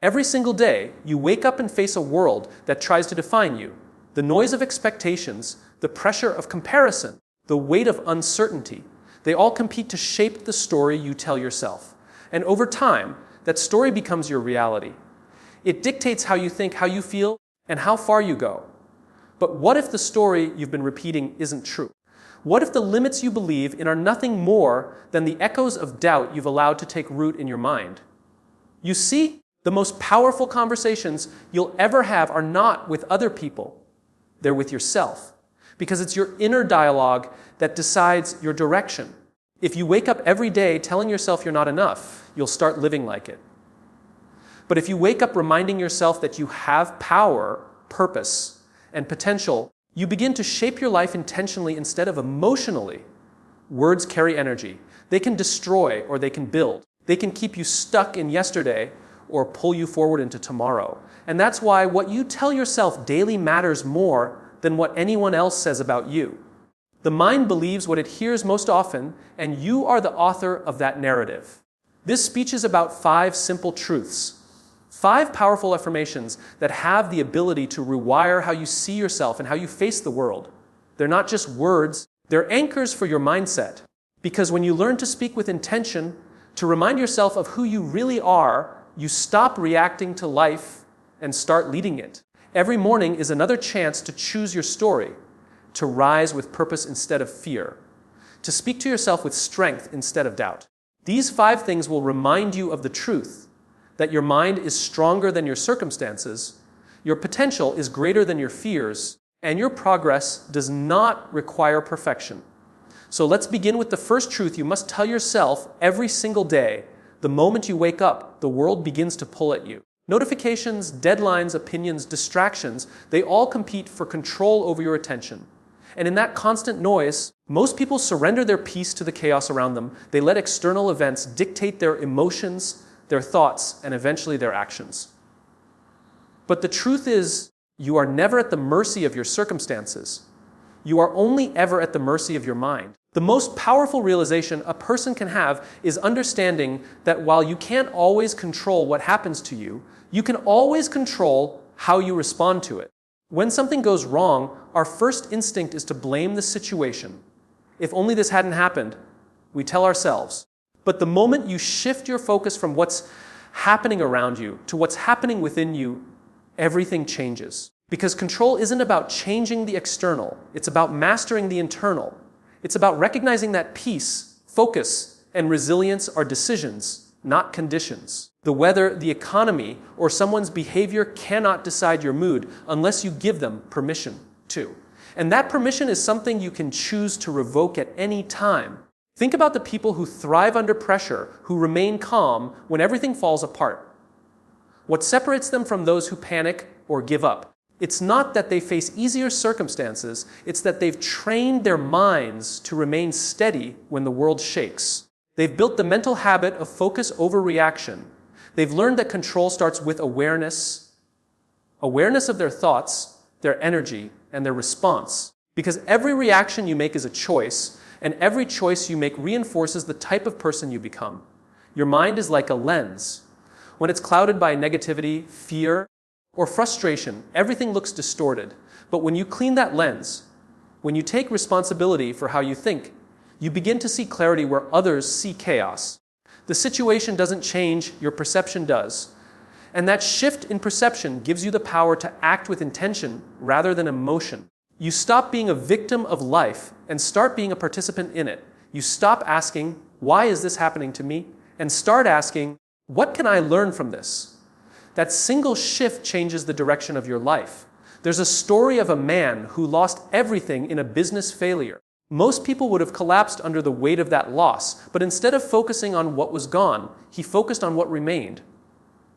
Every single day, you wake up and face a world that tries to define you. The noise of expectations, the pressure of comparison, the weight of uncertainty, they all compete to shape the story you tell yourself. And over time, that story becomes your reality. It dictates how you think, how you feel, and how far you go. But what if the story you've been repeating isn't true? What if the limits you believe in are nothing more than the echoes of doubt you've allowed to take root in your mind? You see, the most powerful conversations you'll ever have are not with other people. They're with yourself. Because it's your inner dialogue that decides your direction. If you wake up every day telling yourself you're not enough, you'll start living like it. But if you wake up reminding yourself that you have power, purpose, and potential, you begin to shape your life intentionally instead of emotionally. Words carry energy. They can destroy or they can build. They can keep you stuck in yesterday or pull you forward into tomorrow. And that's why what you tell yourself daily matters more than what anyone else says about you. The mind believes what it hears most often, and you are the author of that narrative. This speech is about 5 simple truths. 5 powerful affirmations that have the ability to rewire how you see yourself and how you face the world. They're not just words, they're anchors for your mindset. Because when you learn to speak with intention, to remind yourself of who you really are, you stop reacting to life and start leading it. Every morning is another chance to choose your story, to rise with purpose instead of fear, to speak to yourself with strength instead of doubt. These 5 things will remind you of the truth, that your mind is stronger than your circumstances, your potential is greater than your fears, and your progress does not require perfection. So let's begin with the first truth you must tell yourself every single day. The moment you wake up, the world begins to pull at you. Notifications, deadlines, opinions, distractions, they all compete for control over your attention. And in that constant noise, most people surrender their peace to the chaos around them. They let external events dictate their emotions, their thoughts, and eventually their actions. But the truth is, you are never at the mercy of your circumstances. You are only ever at the mercy of your mind. The most powerful realization a person can have is understanding that while you can't always control what happens to you, you can always control how you respond to it. When something goes wrong, our first instinct is to blame the situation. If only this hadn't happened, we tell ourselves. But the moment you shift your focus from what's happening around you to what's happening within you, everything changes. Because control isn't about changing the external, it's about mastering the internal. It's about recognizing that peace, focus, and resilience are decisions, not conditions. The weather, the economy, or someone's behavior cannot decide your mood unless you give them permission to. And that permission is something you can choose to revoke at any time. Think about the people who thrive under pressure, who remain calm when everything falls apart. What separates them from those who panic or give up? It's not that they face easier circumstances, it's that they've trained their minds to remain steady when the world shakes. They've built the mental habit of focus over reaction. They've learned that control starts with awareness of their thoughts, their energy, and their response. Because every reaction you make is a choice, and every choice you make reinforces the type of person you become. Your mind is like a lens. When it's clouded by negativity, fear, or frustration, everything looks distorted. But when you clean that lens, when you take responsibility for how you think, you begin to see clarity where others see chaos. The situation doesn't change, your perception does. And that shift in perception gives you the power to act with intention rather than emotion. You stop being a victim of life and start being a participant in it. You stop asking, why is this happening to me? And start asking, what can I learn from this? That single shift changes the direction of your life. There's a story of a man who lost everything in a business failure. Most people would have collapsed under the weight of that loss, but instead of focusing on what was gone, he focused on what remained.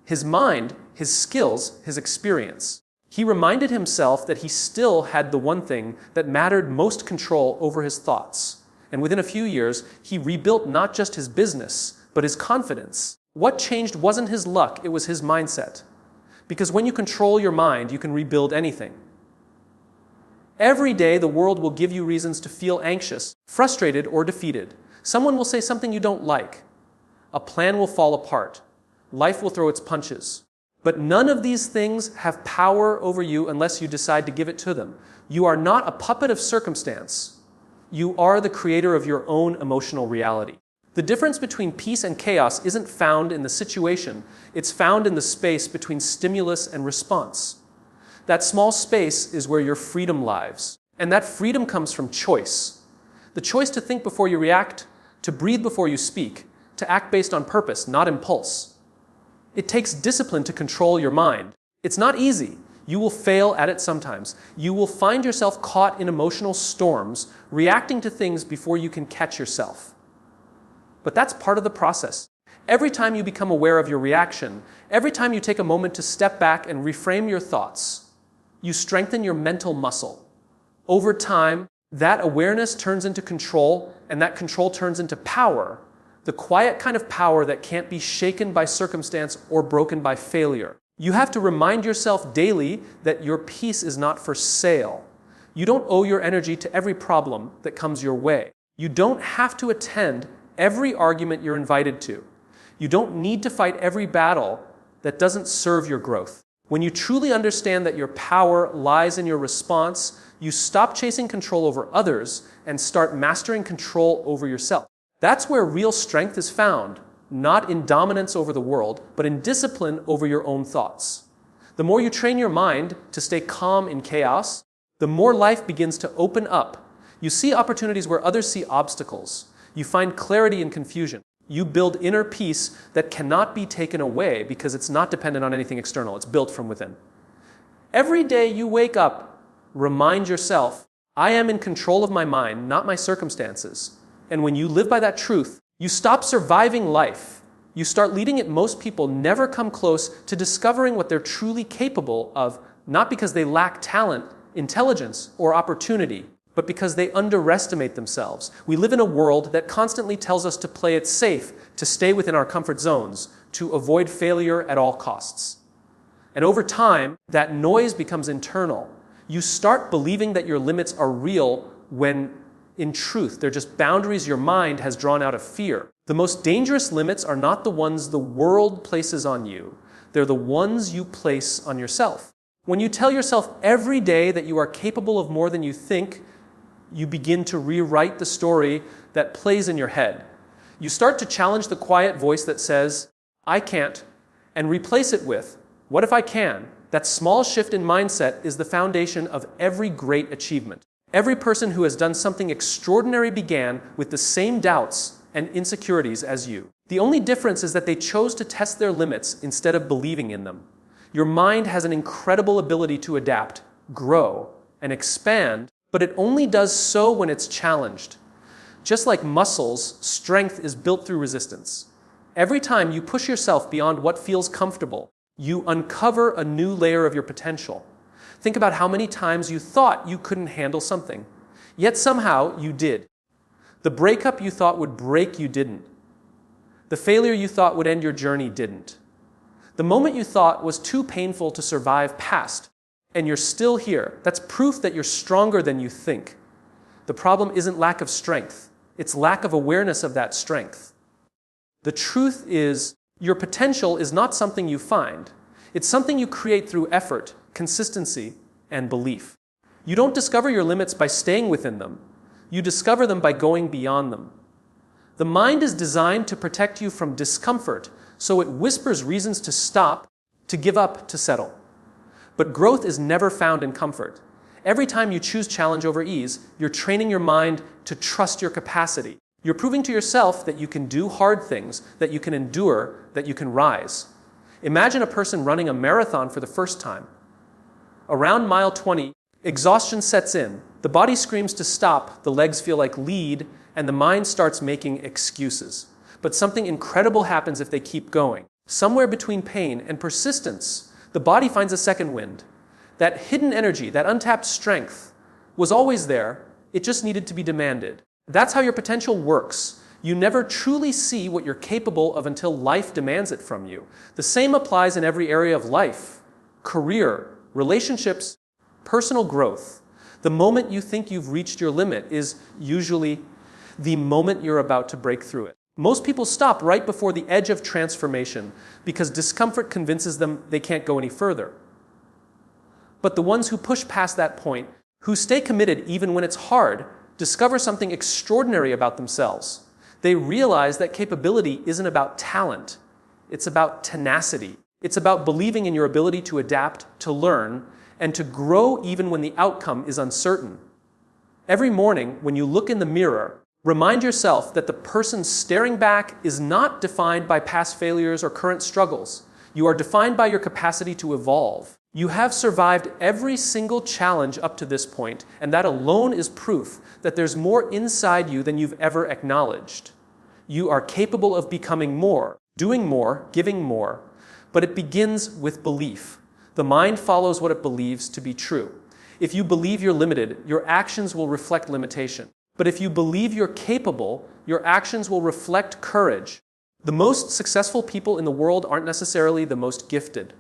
His mind, his skills, his experience. He reminded himself that he still had the one thing that mattered most: control over his thoughts. And within a few years, he rebuilt not just his business, but his confidence. What changed wasn't his luck, it was his mindset. Because when you control your mind, you can rebuild anything. Every day, the world will give you reasons to feel anxious, frustrated, or defeated. Someone will say something you don't like. A plan will fall apart. Life will throw its punches. But none of these things have power over you unless you decide to give it to them. You are not a puppet of circumstance. You are the creator of your own emotional reality. The difference between peace and chaos isn't found in the situation. It's found in the space between stimulus and response. That small space is where your freedom lies. And that freedom comes from choice. The choice to think before you react, to breathe before you speak, to act based on purpose, not impulse. It takes discipline to control your mind. It's not easy. You will fail at it sometimes. You will find yourself caught in emotional storms, reacting to things before you can catch yourself. But that's part of the process. Every time you become aware of your reaction, every time you take a moment to step back and reframe your thoughts, you strengthen your mental muscle. Over time, that awareness turns into control, and that control turns into power. The quiet kind of power that can't be shaken by circumstance or broken by failure. You have to remind yourself daily that your peace is not for sale. You don't owe your energy to every problem that comes your way. You don't have to attend every argument you're invited to. You don't need to fight every battle that doesn't serve your growth. When you truly understand that your power lies in your response, you stop chasing control over others and start mastering control over yourself. That's where real strength is found, not in dominance over the world, but in discipline over your own thoughts. The more you train your mind to stay calm in chaos, the more life begins to open up. You see opportunities where others see obstacles. You find clarity in confusion. You build inner peace that cannot be taken away because it's not dependent on anything external. It's built from within. Every day you wake up, remind yourself, I am in control of my mind, not my circumstances. And when you live by that truth, you stop surviving life. You start leading it. Most people never come close to discovering what they're truly capable of, not because they lack talent, intelligence, or opportunity, but because they underestimate themselves. We live in a world that constantly tells us to play it safe, to stay within our comfort zones, to avoid failure at all costs. And over time, that noise becomes internal. You start believing that your limits are real when, in truth, they're just boundaries your mind has drawn out of fear. The most dangerous limits are not the ones the world places on you. They're the ones you place on yourself. When you tell yourself every day that you are capable of more than you think, you begin to rewrite the story that plays in your head. You start to challenge the quiet voice that says, I can't, and replace it with, what if I can? That small shift in mindset is the foundation of every great achievement. Every person who has done something extraordinary began with the same doubts and insecurities as you. The only difference is that they chose to test their limits instead of believing in them. Your mind has an incredible ability to adapt, grow, and expand, but it only does so when it's challenged. Just like muscles, strength is built through resistance. Every time you push yourself beyond what feels comfortable, you uncover a new layer of your potential. Think about how many times you thought you couldn't handle something, yet somehow you did. The breakup you thought would break you didn't. The failure you thought would end your journey didn't. The moment you thought was too painful to survive passed, and you're still here. That's proof that you're stronger than you think. The problem isn't lack of strength. It's lack of awareness of that strength. The truth is, your potential is not something you find. It's something you create through effort, consistency, and belief. You don't discover your limits by staying within them. You discover them by going beyond them. The mind is designed to protect you from discomfort, so it whispers reasons to stop, to give up, to settle. But growth is never found in comfort. Every time you choose challenge over ease, you're training your mind to trust your capacity. You're proving to yourself that you can do hard things, that you can endure, that you can rise. Imagine a person running a marathon for the first time. Around mile 20, exhaustion sets in. The body screams to stop, the legs feel like lead, and the mind starts making excuses. But something incredible happens if they keep going. Somewhere between pain and persistence, the body finds a second wind. That hidden energy, that untapped strength, was always there. It just needed to be demanded. That's how your potential works. You never truly see what you're capable of until life demands it from you. The same applies in every area of life: career, relationships, personal growth. The moment you think you've reached your limit is usually the moment you're about to break through it. Most people stop right before the edge of transformation because discomfort convinces them they can't go any further. But the ones who push past that point, who stay committed even when it's hard, discover something extraordinary about themselves. They realize that capability isn't about talent. It's about tenacity. It's about believing in your ability to adapt, to learn, and to grow even when the outcome is uncertain. Every morning, when you look in the mirror, remind yourself that the person staring back is not defined by past failures or current struggles. You are defined by your capacity to evolve. You have survived every single challenge up to this point, and that alone is proof that there's more inside you than you've ever acknowledged. You are capable of becoming more, doing more, giving more, but it begins with belief. The mind follows what it believes to be true. If you believe you're limited, your actions will reflect limitation. But if you believe you're capable, your actions will reflect courage. The most successful people in the world aren't necessarily the most gifted.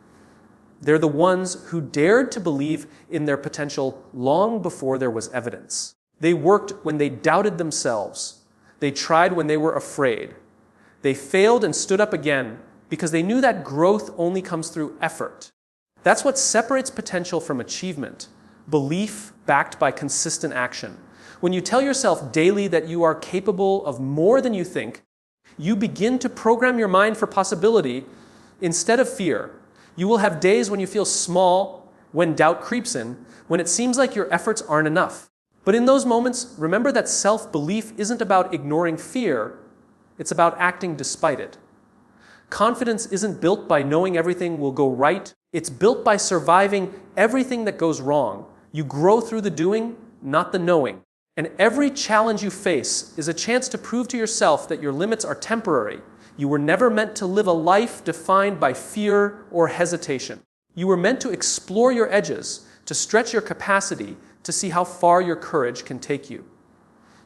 They're the ones who dared to believe in their potential long before there was evidence. They worked when they doubted themselves. They tried when they were afraid. They failed and stood up again because they knew that growth only comes through effort. That's what separates potential from achievement. Belief backed by consistent action. When you tell yourself daily that you are capable of more than you think, you begin to program your mind for possibility instead of fear. You will have days when you feel small, when doubt creeps in, when it seems like your efforts aren't enough. But in those moments, remember that self-belief isn't about ignoring fear, it's about acting despite it. Confidence isn't built by knowing everything will go right, it's built by surviving everything that goes wrong. You grow through the doing, not the knowing. And every challenge you face is a chance to prove to yourself that your limits are temporary. You were never meant to live a life defined by fear or hesitation. You were meant to explore your edges, to stretch your capacity, to see how far your courage can take you.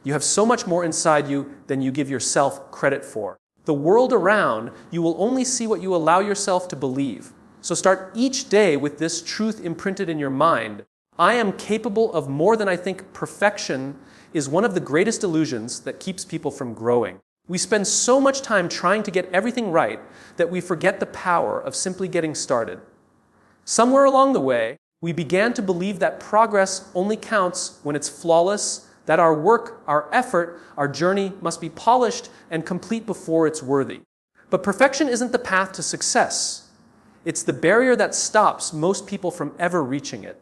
You have so much more inside you than you give yourself credit for. The world around, you will only see what you allow yourself to believe. So start each day with this truth imprinted in your mind. I am capable of more than I think. Perfection is one of the greatest illusions that keeps people from growing. We spend so much time trying to get everything right that we forget the power of simply getting started. Somewhere along the way, we began to believe that progress only counts when it's flawless, that our work, our effort, our journey must be polished and complete before it's worthy. But perfection isn't the path to success. It's the barrier that stops most people from ever reaching it.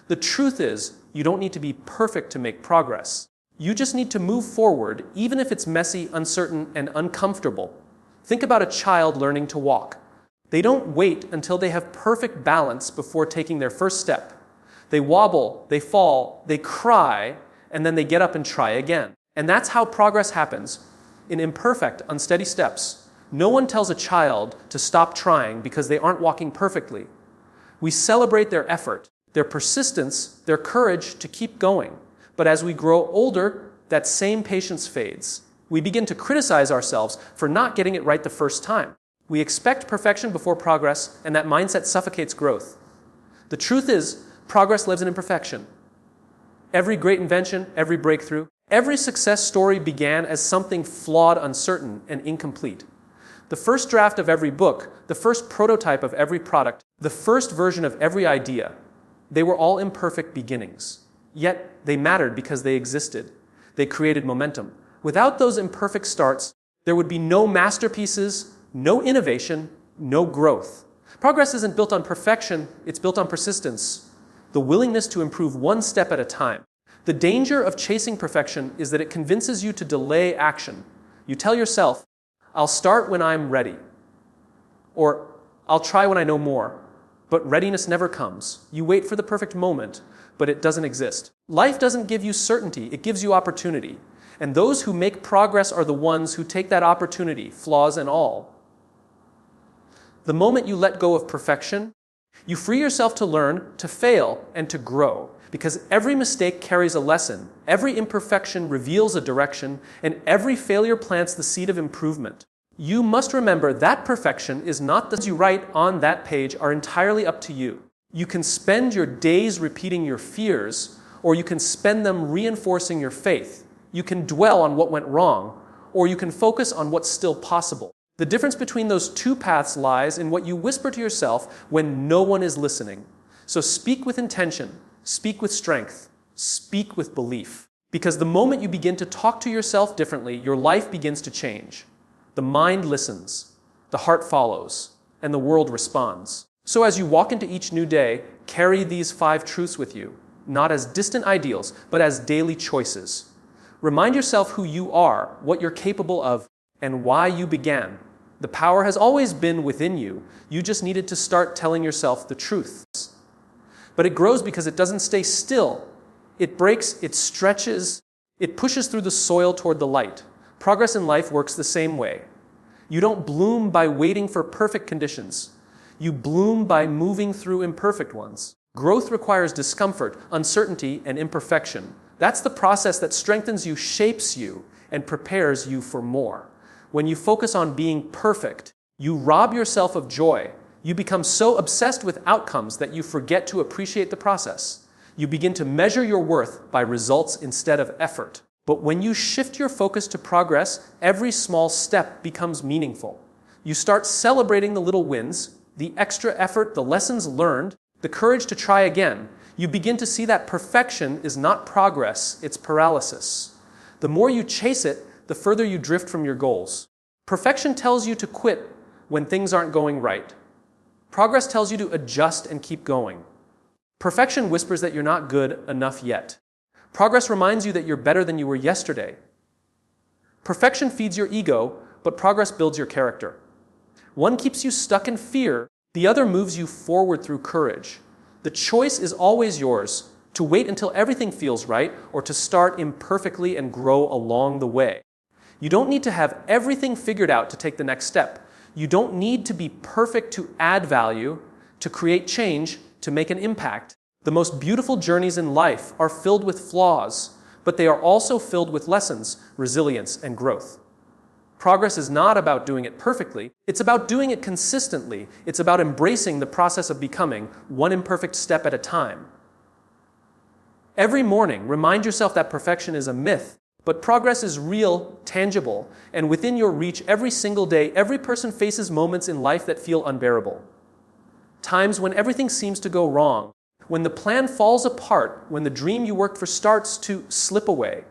The truth is, you don't need to be perfect to make progress. You just need to move forward, even if it's messy, uncertain, and uncomfortable. Think about a child learning to walk. They don't wait until they have perfect balance before taking their first step. They wobble, they fall, they cry, and then they get up and try again. And that's how progress happens, in imperfect, unsteady steps. No one tells a child to stop trying because they aren't walking perfectly. We celebrate their effort, their persistence, their courage to keep going. But as we grow older, that same patience fades. We begin to criticize ourselves for not getting it right the first time. We expect perfection before progress, and that mindset suffocates growth. The truth is, progress lives in imperfection. Every great invention, every breakthrough, every success story began as something flawed, uncertain, and incomplete. The first draft of every book, the first prototype of every product, the first version of every idea, they were all imperfect beginnings. Yet they mattered because they existed. They created momentum. Without those imperfect starts, there would be no masterpieces, no innovation, no growth. Progress isn't built on perfection, it's built on persistence. The willingness to improve one step at a time. The danger of chasing perfection is that it convinces you to delay action. You tell yourself, I'll start when I'm ready. Or, I'll try when I know more. But readiness never comes. You wait for the perfect moment, but it doesn't exist. Life doesn't give you certainty, it gives you opportunity. And those who make progress are the ones who take that opportunity, flaws and all. The moment you let go of perfection, you free yourself to learn, to fail, and to grow. Because every mistake carries a lesson, every imperfection reveals a direction, and every failure plants the seed of improvement. You must remember that perfection is not the things you write on that page are entirely up to you. You can spend your days repeating your fears, or you can spend them reinforcing your faith. You can dwell on what went wrong, or you can focus on what's still possible. The difference between those two paths lies in what you whisper to yourself when no one is listening. So speak with intention, speak with strength, speak with belief. Because the moment you begin to talk to yourself differently, your life begins to change. The mind listens, the heart follows, and the world responds. So as you walk into each new day, carry these 5 truths with you, not as distant ideals, but as daily choices. Remind yourself who you are, what you're capable of, and why you began. The power has always been within you. You just needed to start telling yourself the truth. But it grows because it doesn't stay still. It breaks, it stretches, it pushes through the soil toward the light. Progress in life works the same way. You don't bloom by waiting for perfect conditions. You bloom by moving through imperfect ones. Growth requires discomfort, uncertainty, and imperfection. That's the process that strengthens you, shapes you, and prepares you for more. When you focus on being perfect, you rob yourself of joy. You become so obsessed with outcomes that you forget to appreciate the process. You begin to measure your worth by results instead of effort. But when you shift your focus to progress, every small step becomes meaningful. You start celebrating the little wins, the extra effort, the lessons learned, the courage to try again. You begin to see that perfection is not progress, it's paralysis. The more you chase it, the further you drift from your goals. Perfection tells you to quit when things aren't going right. Progress tells you to adjust and keep going. Perfection whispers that you're not good enough yet. Progress reminds you that you're better than you were yesterday. Perfection feeds your ego, but progress builds your character. One keeps you stuck in fear, the other moves you forward through courage. The choice is always yours, to wait until everything feels right, or to start imperfectly and grow along the way. You don't need to have everything figured out to take the next step. You don't need to be perfect to add value, to create change, to make an impact. The most beautiful journeys in life are filled with flaws, but they are also filled with lessons, resilience, and growth. Progress is not about doing it perfectly. It's about doing it consistently. It's about embracing the process of becoming, one imperfect step at a time. Every morning, remind yourself that perfection is a myth, but progress is real, tangible, and within your reach every single day. Every person faces moments in life that feel unbearable. Times when everything seems to go wrong, when the plan falls apart, when the dream you worked for starts to slip away.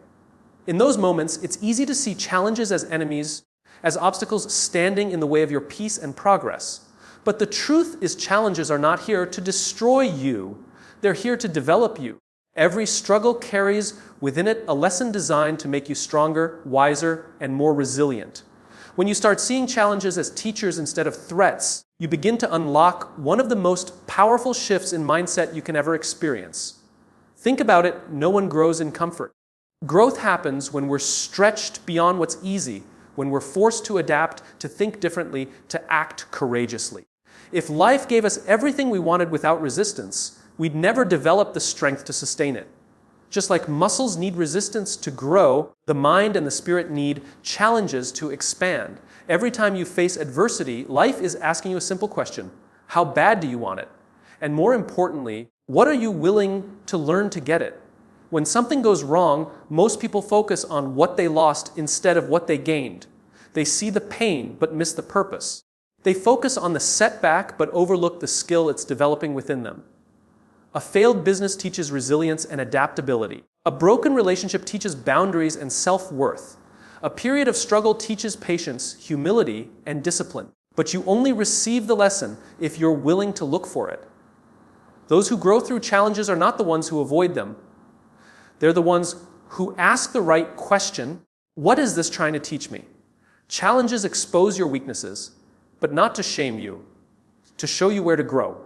In those moments, it's easy to see challenges as enemies, as obstacles standing in the way of your peace and progress. But the truth is, challenges are not here to destroy you. They're here to develop you. Every struggle carries within it a lesson designed to make you stronger, wiser, and more resilient. When you start seeing challenges as teachers instead of threats, you begin to unlock one of the most powerful shifts in mindset you can ever experience. Think about it, no one grows in comfort. Growth happens when we're stretched beyond what's easy, when we're forced to adapt, to think differently, to act courageously. If life gave us everything we wanted without resistance, we'd never develop the strength to sustain it. Just like muscles need resistance to grow, the mind and the spirit need challenges to expand. Every time you face adversity, life is asking you a simple question: how bad do you want it? And more importantly, what are you willing to learn to get it? When something goes wrong, most people focus on what they lost instead of what they gained. They see the pain but miss the purpose. They focus on the setback but overlook the skill it's developing within them. A failed business teaches resilience and adaptability. A broken relationship teaches boundaries and self-worth. A period of struggle teaches patience, humility, and discipline. But you only receive the lesson if you're willing to look for it. Those who grow through challenges are not the ones who avoid them. They're the ones who ask the right question: what is this trying to teach me? Challenges expose your weaknesses, but not to shame you, to show you where to grow.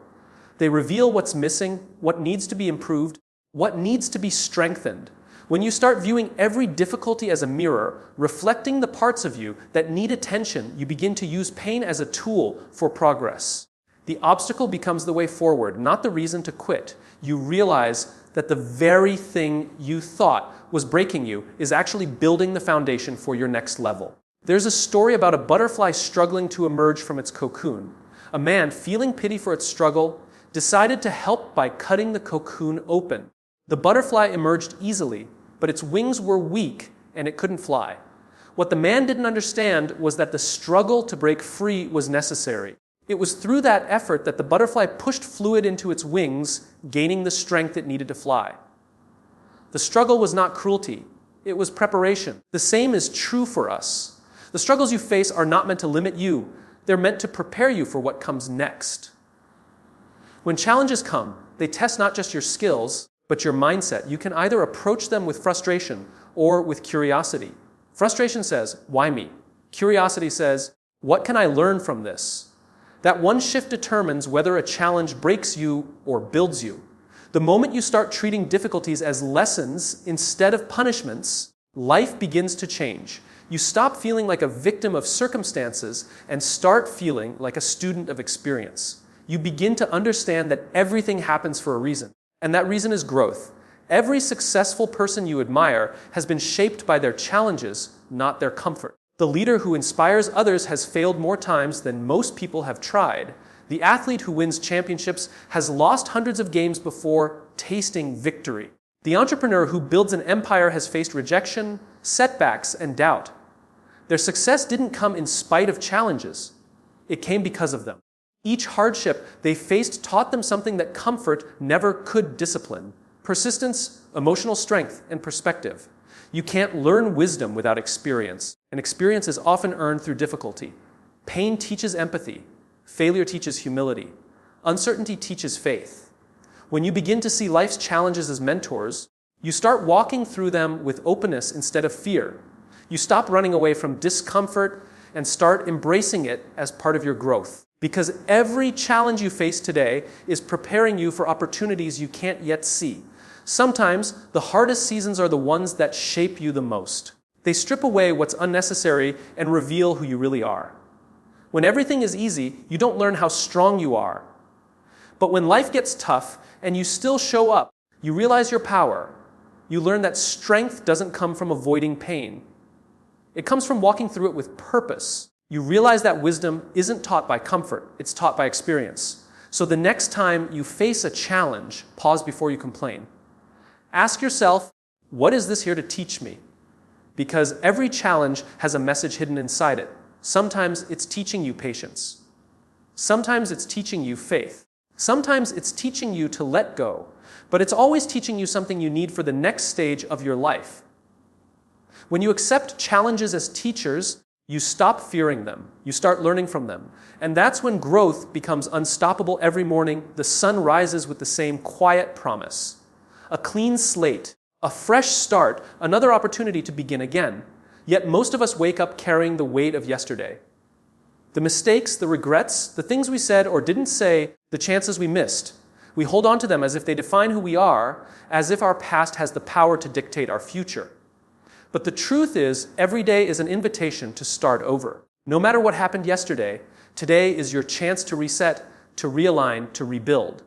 They reveal what's missing, what needs to be improved, what needs to be strengthened. When you start viewing every difficulty as a mirror, reflecting the parts of you that need attention, you begin to use pain as a tool for progress. The obstacle becomes the way forward, not the reason to quit. You realize that the very thing you thought was breaking you is actually building the foundation for your next level. There's a story about a butterfly struggling to emerge from its cocoon. A man, feeling pity for its struggle, decided to help by cutting the cocoon open. The butterfly emerged easily, but its wings were weak and it couldn't fly. What the man didn't understand was that the struggle to break free was necessary. It was through that effort that the butterfly pushed fluid into its wings, gaining the strength it needed to fly. The struggle was not cruelty. It was preparation. The same is true for us. The struggles you face are not meant to limit you. They're meant to prepare you for what comes next. When challenges come, they test not just your skills, but your mindset. You can either approach them with frustration or with curiosity. Frustration says, why me? Curiosity says, what can I learn from this? That one shift determines whether a challenge breaks you or builds you. The moment you start treating difficulties as lessons instead of punishments, life begins to change. You stop feeling like a victim of circumstances and start feeling like a student of experience. You begin to understand that everything happens for a reason, and that reason is growth. Every successful person you admire has been shaped by their challenges, not their comfort. The leader who inspires others has failed more times than most people have tried. The athlete who wins championships has lost hundreds of games before tasting victory. The entrepreneur who builds an empire has faced rejection, setbacks, and doubt. Their success didn't come in spite of challenges. It came because of them. Each hardship they faced taught them something that comfort never could discipline: persistence, emotional strength, and perspective. You can't learn wisdom without experience, and experience is often earned through difficulty. Pain teaches empathy. Failure teaches humility. Uncertainty teaches faith. When you begin to see life's challenges as mentors, you start walking through them with openness instead of fear. You stop running away from discomfort and start embracing it as part of your growth. Because every challenge you face today is preparing you for opportunities you can't yet see. Sometimes the hardest seasons are the ones that shape you the most. They strip away what's unnecessary and reveal who you really are. When everything is easy, you don't learn how strong you are. But when life gets tough and you still show up, you realize your power. You learn that strength doesn't come from avoiding pain. It comes from walking through it with purpose. You realize that wisdom isn't taught by comfort, it's taught by experience. So the next time you face a challenge, pause before you complain. Ask yourself, what is this here to teach me? Because every challenge has a message hidden inside it. Sometimes it's teaching you patience. Sometimes it's teaching you faith. Sometimes it's teaching you to let go. But it's always teaching you something you need for the next stage of your life. When you accept challenges as teachers, you stop fearing them. You start learning from them. And that's when growth becomes unstoppable every morning. The sun rises with the same quiet promise. A clean slate, a fresh start, another opportunity to begin again. Yet most of us wake up carrying the weight of yesterday. The mistakes, the regrets, the things we said or didn't say, the chances we missed. We hold on to them as if they define who we are, as if our past has the power to dictate our future. But the truth is, every day is an invitation to start over. No matter what happened yesterday, today is your chance to reset, to realign, to rebuild.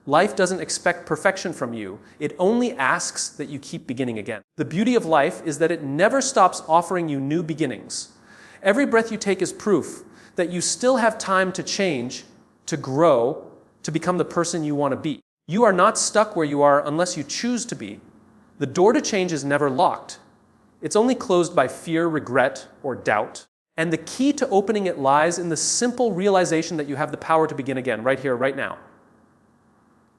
Life doesn't expect perfection from you. It only asks that you keep beginning again. The beauty of life is that it never stops offering you new beginnings. Every breath you take is proof that you still have time to change, to grow, to become the person you want to be. You are not stuck where you are unless you choose to be. The door to change is never locked. It's only closed by fear, regret, or doubt. And the key to opening it lies in the simple realization that you have the power to begin again, right here, right now.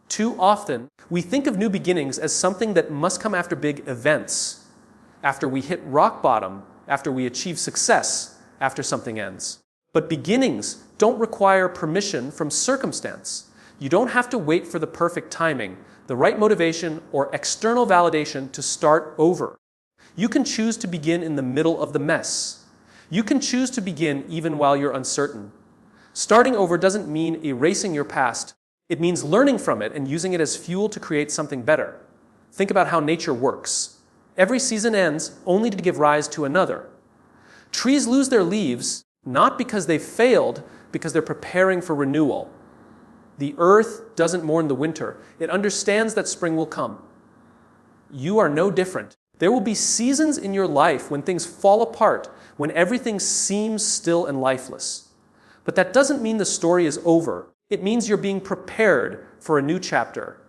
Too often, we think of new beginnings as something that must come after big events, after we hit rock bottom, after we achieve success, after something ends. But beginnings don't require permission from circumstance. You don't have to wait for the perfect timing, the right motivation, or external validation to start over. You can choose to begin in the middle of the mess. You can choose to begin even while you're uncertain. Starting over doesn't mean erasing your past. It means learning from it and using it as fuel to create something better. Think about how nature works. Every season ends only to give rise to another. Trees lose their leaves not because they've failed, because they're preparing for renewal. The earth doesn't mourn the winter. It understands that spring will come. You are no different. There will be seasons in your life when things fall apart, when everything seems still and lifeless. But that doesn't mean the story is over. It means you're being prepared for a new chapter.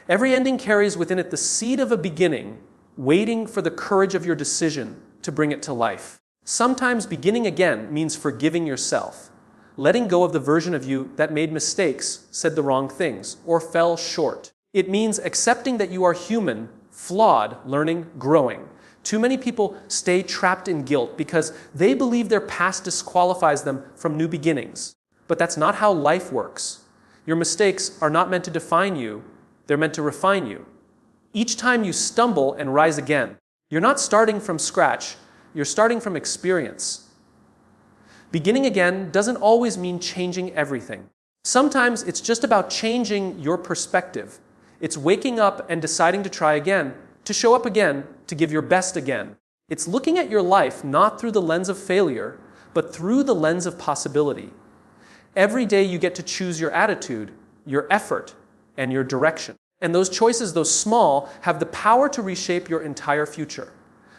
Every ending carries within it the seed of a beginning, waiting for the courage of your decision to bring it to life. Sometimes beginning again means forgiving yourself, letting go of the version of you that made mistakes, said the wrong things, or fell short. It means accepting that you are human, flawed, learning, growing. Too many people stay trapped in guilt because they believe their past disqualifies them from new beginnings. But that's not how life works. Your mistakes are not meant to define you, they're meant to refine you. Each time you stumble and rise again, you're not starting from scratch, you're starting from experience. Beginning again doesn't always mean changing everything. Sometimes it's just about changing your perspective. It's waking up and deciding to try again, to show up again, to give your best again. It's looking at your life not through the lens of failure, but through the lens of possibility. Every day you get to choose your attitude, your effort, and your direction. And those choices, though small, have the power to reshape your entire future.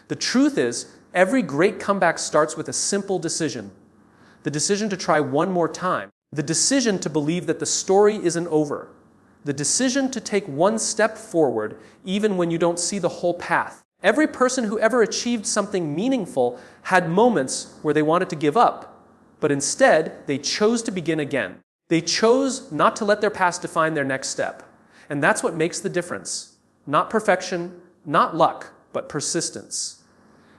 The truth is, every great comeback starts with a simple decision. The decision to try one more time. The decision to believe that the story isn't over. The decision to take one step forward even when you don't see the whole path. Every person who ever achieved something meaningful had moments where they wanted to give up, but instead they chose to begin again. They chose not to let their past define their next step. And that's what makes the difference. Not perfection, not luck, but persistence.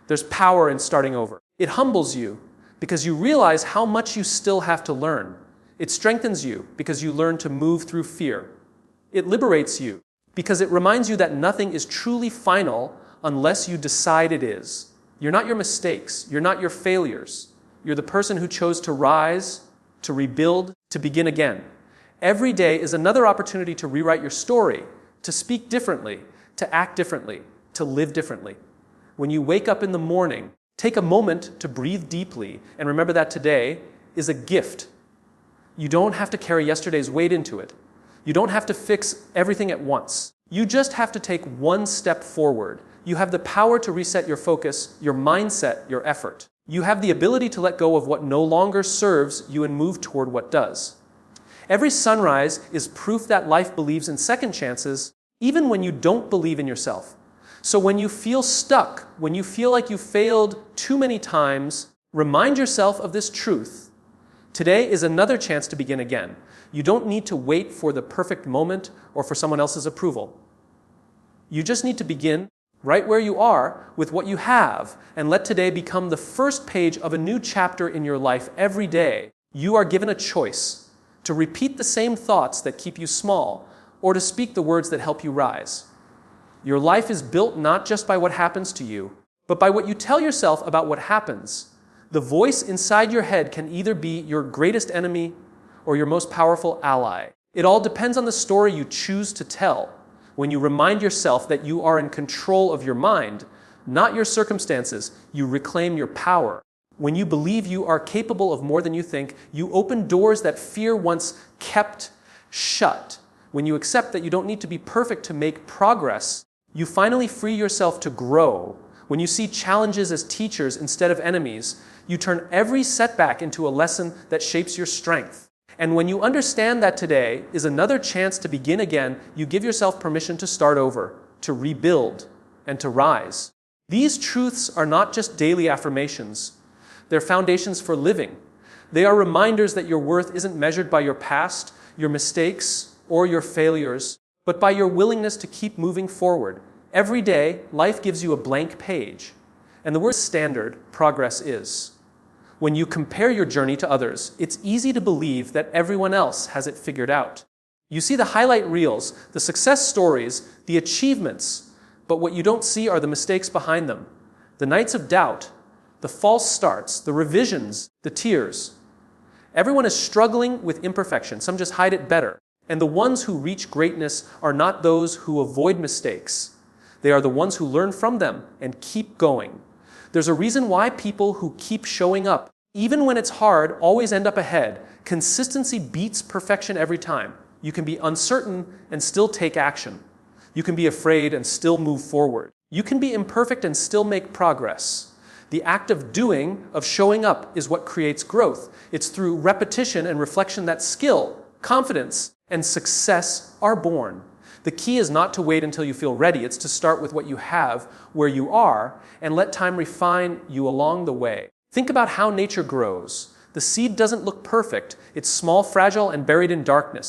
There's power in starting over. It humbles you because you realize how much you still have to learn. It strengthens you because you learn to move through fear. It liberates you because it reminds you that nothing is truly final unless you decide it is. You're not your mistakes. You're not your failures. You're the person who chose to rise, to rebuild, to begin again. Every day is another opportunity to rewrite your story, to speak differently, to act differently, to live differently. When you wake up in the morning, take a moment to breathe deeply and remember that today is a gift. You don't have to carry yesterday's weight into it. You don't have to fix everything at once. You just have to take one step forward. You have the power to reset your focus, your mindset, your effort. You have the ability to let go of what no longer serves you and move toward what does. Every sunrise is proof that life believes in second chances, even when you don't believe in yourself. So when you feel stuck, when you feel like you failed too many times, remind yourself of this truth. Today is another chance to begin again. You don't need to wait for the perfect moment or for someone else's approval. You just need to begin right where you are with what you have and let today become the first page of a new chapter in your life every day. You are given a choice to repeat the same thoughts that keep you small or to speak the words that help you rise. Your life is built not just by what happens to you, but by what you tell yourself about what happens. The voice inside your head can either be your greatest enemy or your most powerful ally. It all depends on the story you choose to tell. When you remind yourself that you are in control of your mind, not your circumstances, you reclaim your power. When you believe you are capable of more than you think, you open doors that fear once kept shut. When you accept that you don't need to be perfect to make progress, you finally free yourself to grow. When you see challenges as teachers instead of enemies, you turn every setback into a lesson that shapes your strength. And when you understand that today is another chance to begin again, you give yourself permission to start over, to rebuild, and to rise. These truths are not just daily affirmations. They're foundations for living. They are reminders that your worth isn't measured by your past, your mistakes, or your failures, but by your willingness to keep moving forward. Every day, life gives you a blank page. And the word standard, progress is. When you compare your journey to others, it's easy to believe that everyone else has it figured out. You see the highlight reels, the success stories, the achievements, but what you don't see are the mistakes behind them, the nights of doubt, the false starts, the revisions, the tears. Everyone is struggling with imperfection. Some just hide it better. And the ones who reach greatness are not those who avoid mistakes. They are the ones who learn from them and keep going. There's a reason why people who keep showing up, even when it's hard, always end up ahead. Consistency beats perfection every time. You can be uncertain and still take action. You can be afraid and still move forward. You can be imperfect and still make progress. The act of doing, of showing up, is what creates growth. It's through repetition and reflection that skill, confidence, and success are born. The key is not to wait until you feel ready. It's to start with what you have, where you are, and let time refine you along the way. Think about how nature grows. The seed doesn't look perfect. It's small, fragile, and buried in darkness.